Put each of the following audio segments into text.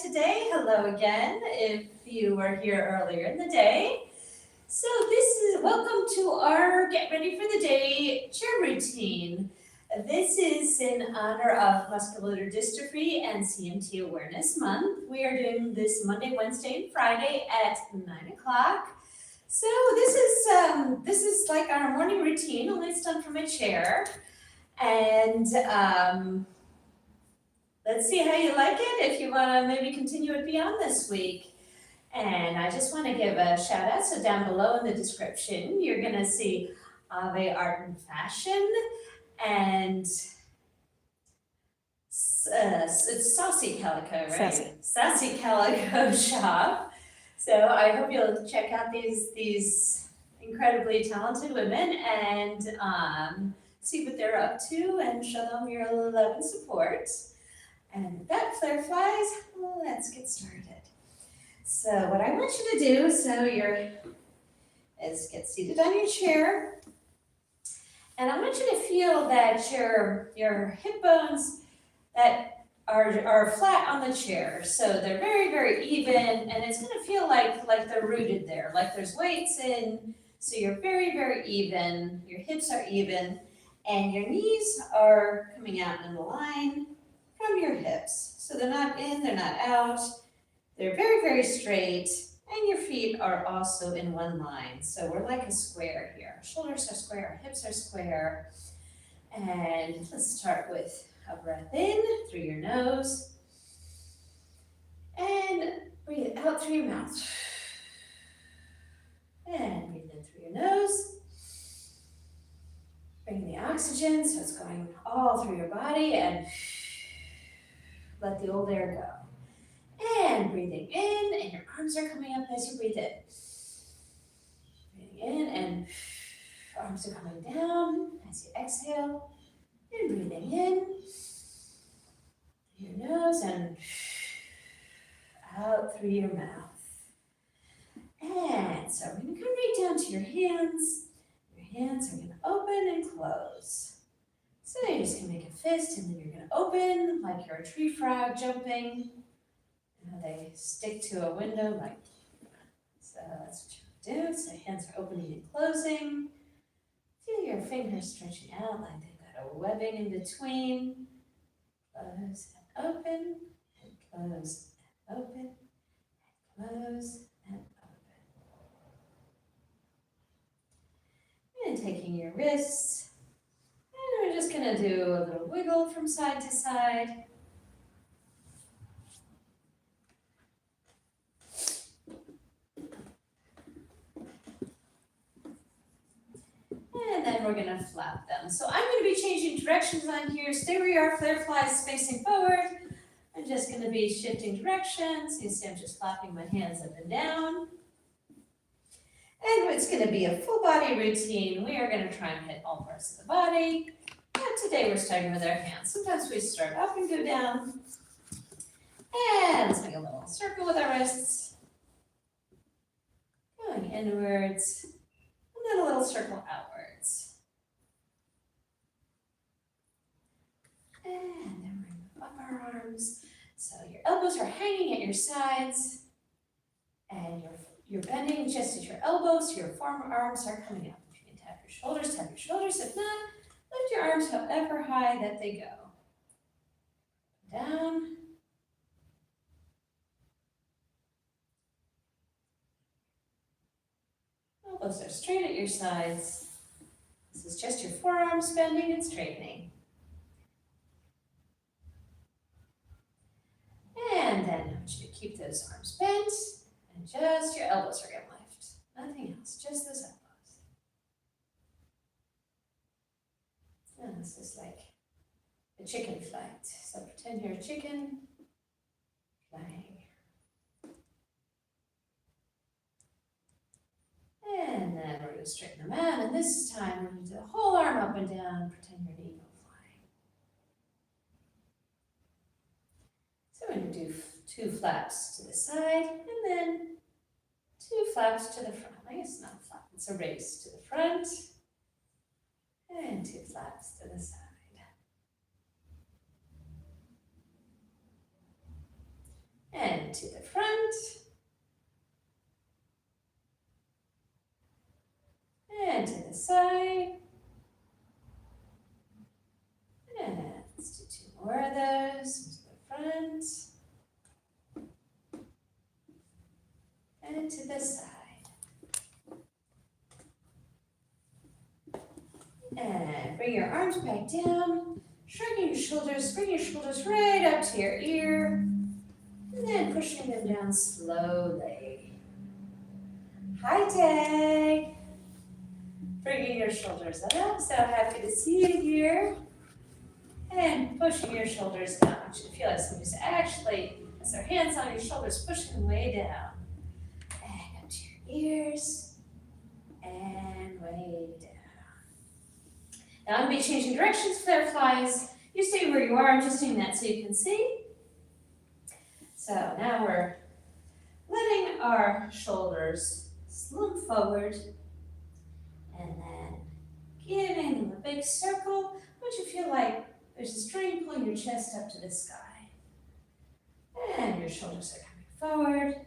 today. Hello again if you were here earlier in the day. So welcome to our Get Ready for the Day chair routine. This is in honor of Muscular Dystrophy and CMT Awareness Month. We are doing this Monday, Wednesday, and Friday at 9 o'clock. So this is like our morning routine, only it's done from a chair. And let's see how you like it, if you want to maybe continue it beyond this week. And I just want to give a shout out. So down below in the description, you're going to see Ave Art and Fashion, and it's Saucy Calico, right? Saucy Calico shop. So I hope you'll check out these incredibly talented women and see what they're up to and show them your love and support. And with that, Flare Flies, let's get started. So what I want you to do, is get seated on your chair. And I want you to feel that your hip bones that are flat on the chair. So they're very, very even, and it's gonna feel like they're rooted there, like there's weights in, so you're very, very even, your hips are even, and your knees are coming out in a line from your hips. So they're not in, they're not out. They're very, very straight, and your feet are also in one line. So we're like a square here. Our shoulders are square, our hips are square. And let's start with a breath in through your nose. And breathe out through your mouth. And breathe in through your nose. Bring the oxygen so it's going all through your body, and let the old air go. And breathing in, and your arms are coming up as you breathe in. Breathing in, and arms are coming down as you exhale. And breathing in through your nose and out through your mouth. And so we're going to come right down to your hands. Your hands are going to open and close. So you're just going to make a fist, and then you're going to open like you're a tree frog jumping. You know, they stick to a window like that. So that's what you're going to do. So hands are opening and closing. Feel your fingers stretching out like they've got a webbing in between. Close and open, and close and open, and close and open. And taking your wrists. And we're just going to do a little wiggle from side to side. And then we're going to flap them. So I'm going to be changing directions on here. Stay where you are, Flare Flies facing forward. I'm just going to be shifting directions. You see I'm just flapping my hands up and down. And it's going to be a full body routine. We are going to try and hit all parts of the body. And today we're starting with our hands. Sometimes we start up and go down. And let's make a little circle with our wrists. Going inwards. And then a little circle outwards. And then we're going to move up our arms. So your elbows are hanging at your sides. And you're bending just at your elbows, so your forearms are coming up. If you can tap your shoulders, tap your shoulders. If not, lift your arms however high that they go. Down. Elbows are straight at your sides. This is just your forearms bending and straightening. And then I want you to keep those arms bent. And just your elbows are going to lift. Nothing else, just those elbows. And this is like a chicken flight. So pretend you're a chicken flying. And then we're going to straighten them out. And this time we're going to do the whole arm up and down. Pretend you're an eagle flying. So we're going to do 2 flaps to the side, and then 2 flaps to the front. I guess not a flap, it's a raise to the front, and 2 flaps to the side. And to the front. And to the side. And let's do 2 more of those. To the front. And to the side. And bring your arms back down. Shrugging your shoulders, bring your shoulders right up to your ear. And then pushing them down slowly. Hi, Tag. Bringing your shoulders up. So happy to see you here. And pushing your shoulders down. You should feel like somebody's actually has their hands on your shoulders, pushing them way down. And up to your ears. And way down. Now I'm going to be changing directions for their flies. You stay where you are. I'm just doing that so you can see. So now we're letting our shoulders slump forward and then giving them a big circle. Don't you feel like there's a string pulling your chest up to the sky? And your shoulders are coming forward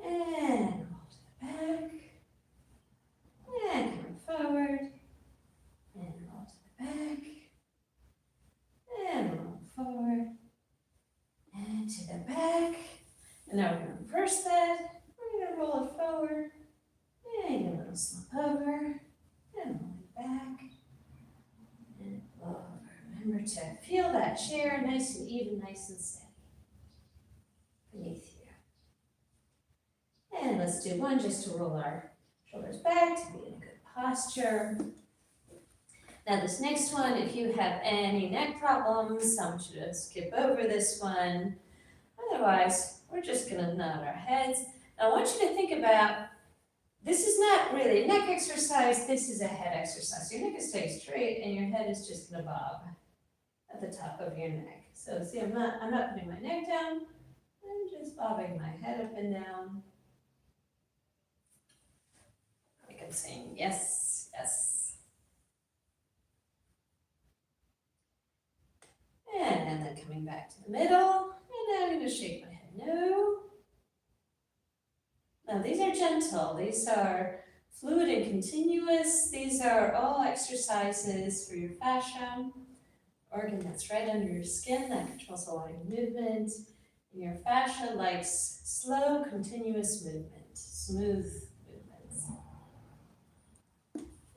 and roll to the back and coming forward. And roll to the back, and roll forward, and to the back. And now we're going to reverse that. We're going to roll it forward, and a little slump over, and roll it back, and roll over. Remember to feel that chair nice and even, nice and steady beneath you. And let's do one just to roll our shoulders back to be in a good posture. Now this next one, if you have any neck problems, I want you to skip over this one. Otherwise, we're just going to nod our heads. Now I want you to think about, this is not really a neck exercise, this is a head exercise. Your neck is staying straight and your head is just going to bob at the top of your neck. So see, I'm not putting my neck down, I'm just bobbing my head up and down. Like I'm saying yes, yes. And then coming back to the middle, and now I'm going to shake my head no. Now these are gentle, these are fluid and continuous, these are all exercises for your fascia, organ that's right under your skin that controls a lot of movement. And your fascia likes slow, continuous movement, smooth movements.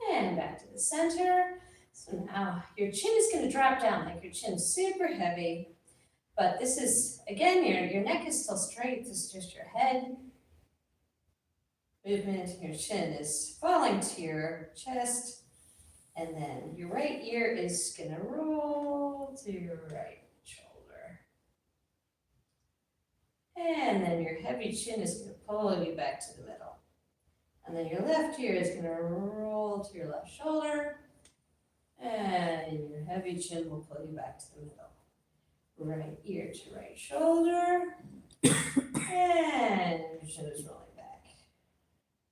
And back to the center. So now your chin is going to drop down, like your chin's super heavy, but this is, again, your neck is still straight, this is just your head. Movement, your chin is falling to your chest, and then your right ear is going to roll to your right shoulder. And then your heavy chin is going to pull you back to the middle. And then your left ear is going to roll to your left shoulder. And your heavy chin will pull you back to the middle. Right ear to right shoulder. And your chin is rolling back.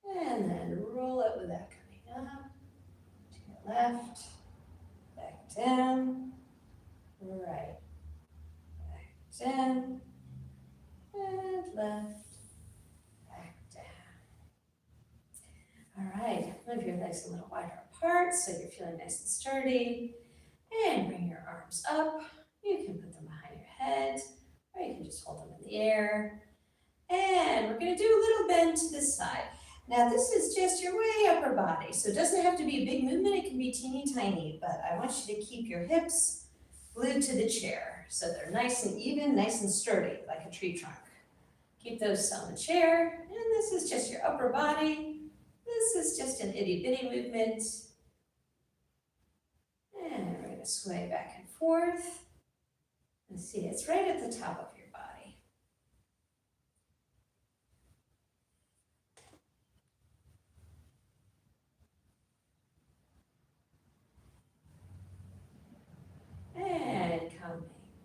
And then roll it with that coming up. To your left. Back down. Right. Back down. And left. Back down. All right. Move your legs a little wider apart so you're feeling nice and sturdy. And bring your arms up. You can put them behind your head, or you can just hold them in the air. And we're going to do a little bend to the side. Now this is just your way upper body, so it doesn't have to be a big movement, it can be teeny tiny, but I want you to keep your hips glued to the chair so they're nice and even, nice and sturdy, like a tree trunk. Keep those on the chair, and this is just your upper body. This is just an itty-bitty movement. And we're going to sway back and forth. And see, it's right at the top of your body. And coming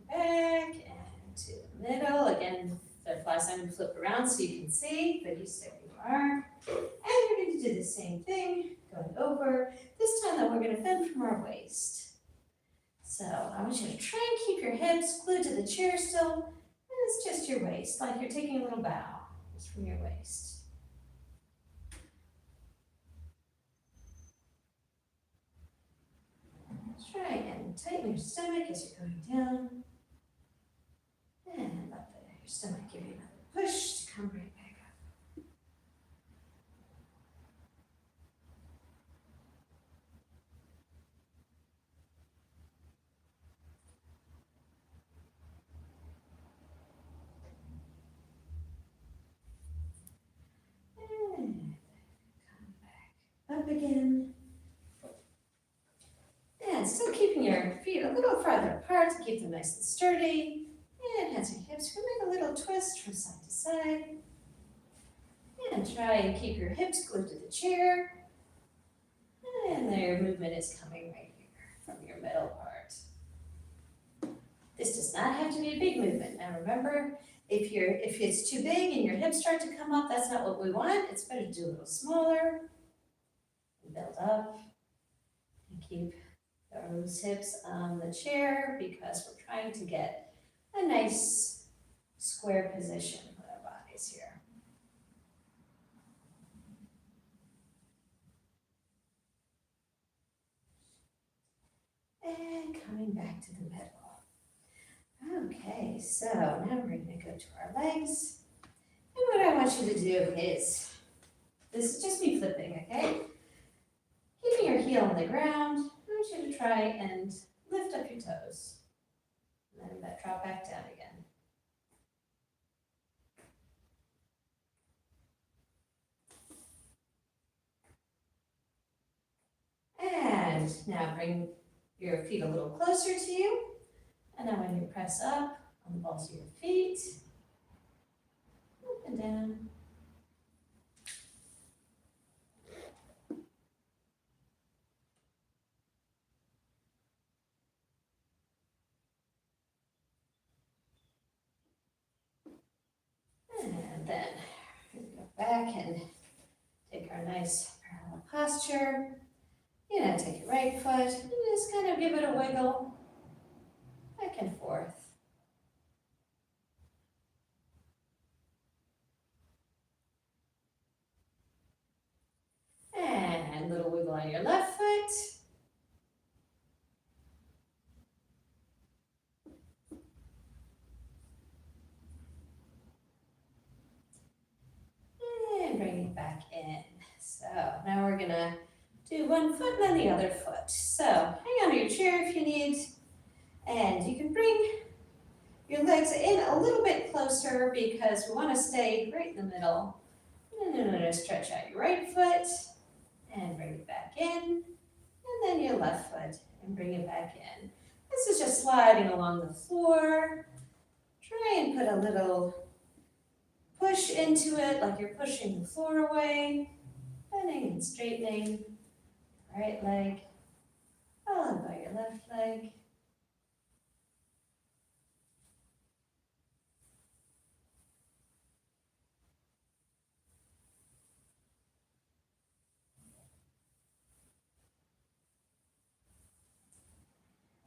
back and to the middle. Again, butterflies, I'm going to flip around so you can see, but you stay where you are. And we're going to do the same thing, going over. This time, though, we're going to bend from our waist. So I want you to try and keep your hips glued to the chair still. And it's just your waist, like you're taking a little bow, just from your waist. Try and tighten your stomach as you're going down. And let your stomach give you another push to come right back up. And come back up again. And still keeping your feet a little farther apart to keep them nice and sturdy. And hands and hips, you can make a little twist from side to side. And try and keep your hips glued to the chair. And their movement is coming right here from your middle part. This does not have to be a big movement. Now remember, if it's too big and your hips start to come up, that's not what we want. It's better to do a little smaller and build up and keep those hips on the chair because we're trying to get a nice square position with our bodies here. And coming back to the middle. Okay, so now we're going to go to our legs. And what I want you to do is, this is just me flipping, okay? Keeping your heel on the ground, I want you to try and lift up your toes. And then drop back down again. And now bring your feet a little closer to you. And then when you press up on the balls of your feet, up and down. And then go back and take our nice parallel posture. You know, take your right foot and just kind of give it a wiggle back and forth. And a little wiggle on your left foot. And bring it back in. So now we're gonna do one foot and then the other foot. So hang on to your chair if you need. And you can bring your legs in a little bit closer because we want to stay right in the middle. And then we're going to stretch out your right foot and bring it back in. And then your left foot and bring it back in. This is just sliding along the floor. Try and put a little push into it like you're pushing the floor away. Bending and straightening. Right leg, followed by your left leg.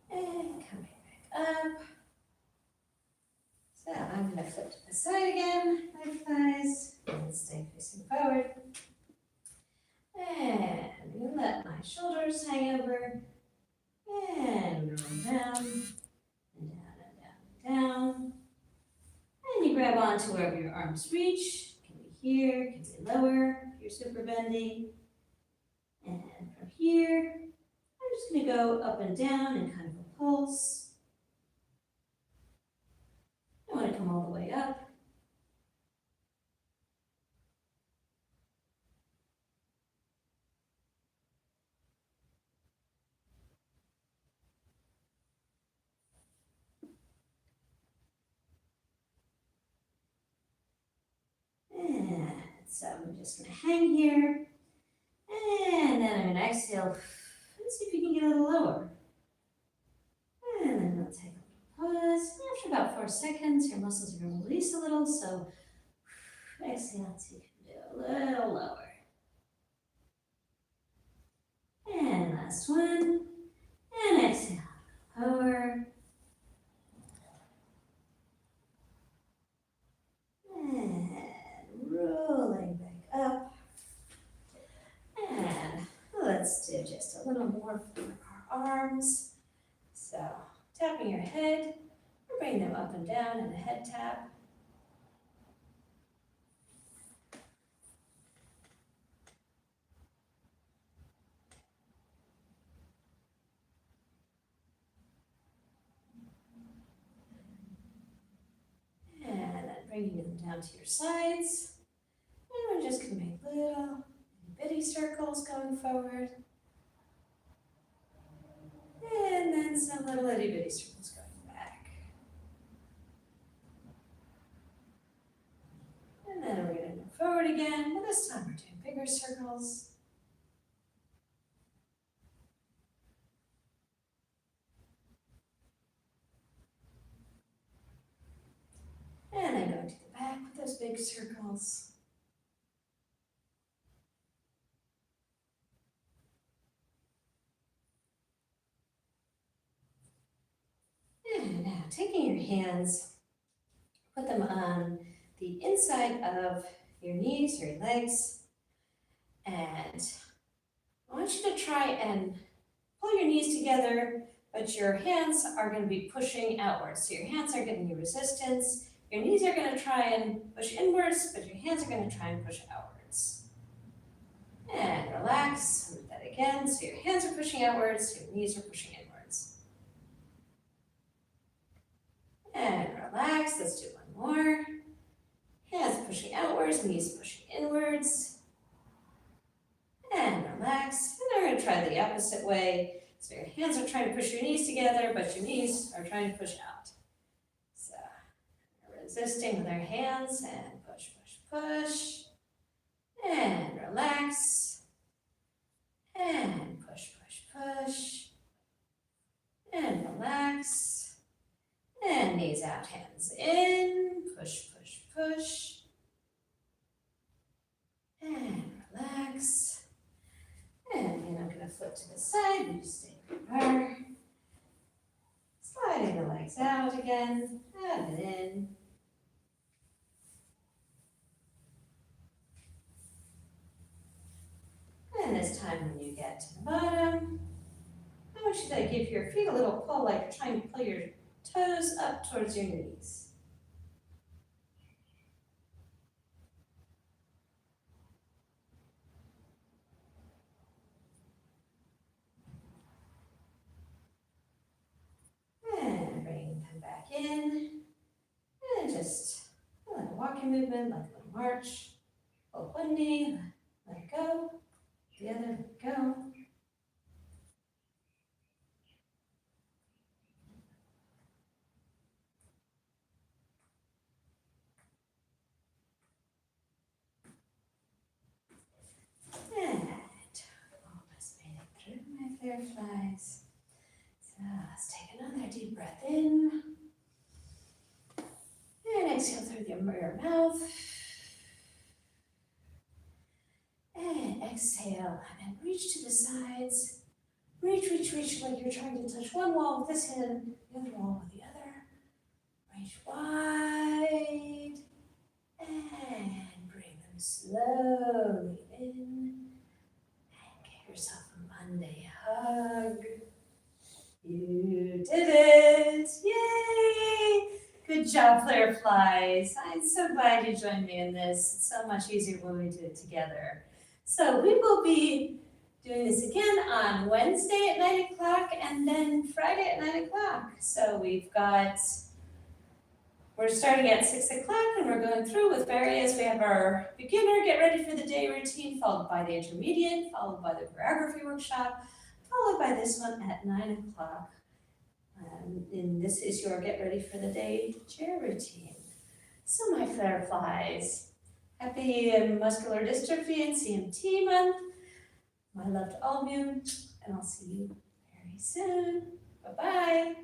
And coming back up. So I'm going to flip to the side again, leg thighs, and stay facing forward. And let my shoulders hang over. And roll down, and down, and down, and down. And you grab onto wherever your arms reach. It can be here, it can be lower, if you're super bendy. And from here, I'm just going to go up and down in kind of a pulse. I want to come all the way up. And so I'm just going to hang here. And then I'm going to exhale. Let's see if you can get a little lower. And then we'll take a little pause. After about 4 seconds, your muscles are going to release a little. So exhale so you can do a little lower. And last one. And exhale, lower. do just a little more for our arms. So tapping your head, or bring them up and down in a head tap. And then bringing them down to your sides. And we're just going to make little bitty circles going forward. And then some little itty bitty circles going back. And then we're going to move forward again, but this time we're doing bigger circles. And then going to the back with those big circles. And now taking your hands, put them on the inside of your knees or your legs. And I want you to try and pull your knees together, but your hands are going to be pushing outwards. So your hands are giving you resistance. Your knees are going to try and push inwards, but your hands are going to try and push outwards. And relax, do that again. So your hands are pushing outwards, your knees are pushing inwards. And relax, let's do one more. Hands pushing outwards, knees pushing inwards. And relax, and then we're gonna try the opposite way. So your hands are trying to push your knees together, but your knees are trying to push out. So we're resisting with our hands, and push, push, push. And relax. And push, push, push. And relax. And knees out, hands in. Push, push, push. And relax. And then I'm going to flip to the side and just stay where you are. Sliding the legs out again, and in. And this time when you get to the bottom, I want you to give your feet a little pull, like you're trying to pull your toes up towards your knees. And bring them back in. And just like a walking movement, like a little march. Hold one knee, let it go. The other, let it go. And almost made it through my fireflies. So let's take another deep breath in. And exhale through your mouth. And exhale and reach to the sides. Reach, reach, reach like you're trying to touch one wall with this hand, the other wall with the other. Reach wide. And bring them slowly in. And give yourself a Monday hug. You did it! Yay! Good job, Fireflies. I'm so glad you joined me in this. It's so much easier when we do it together. So we will be doing this again on Wednesday at 9 o'clock and then Friday at 9 o'clock. So we're starting at 6 o'clock and we're going through with various, we have our beginner, get ready for the day routine, followed by the intermediate, followed by the choreography workshop, followed by this one at 9 o'clock. And this is your get ready for the day chair routine. So my Fireflies, happy muscular dystrophy and CMT month. My love to all of you, and I'll see you very soon. Bye-bye.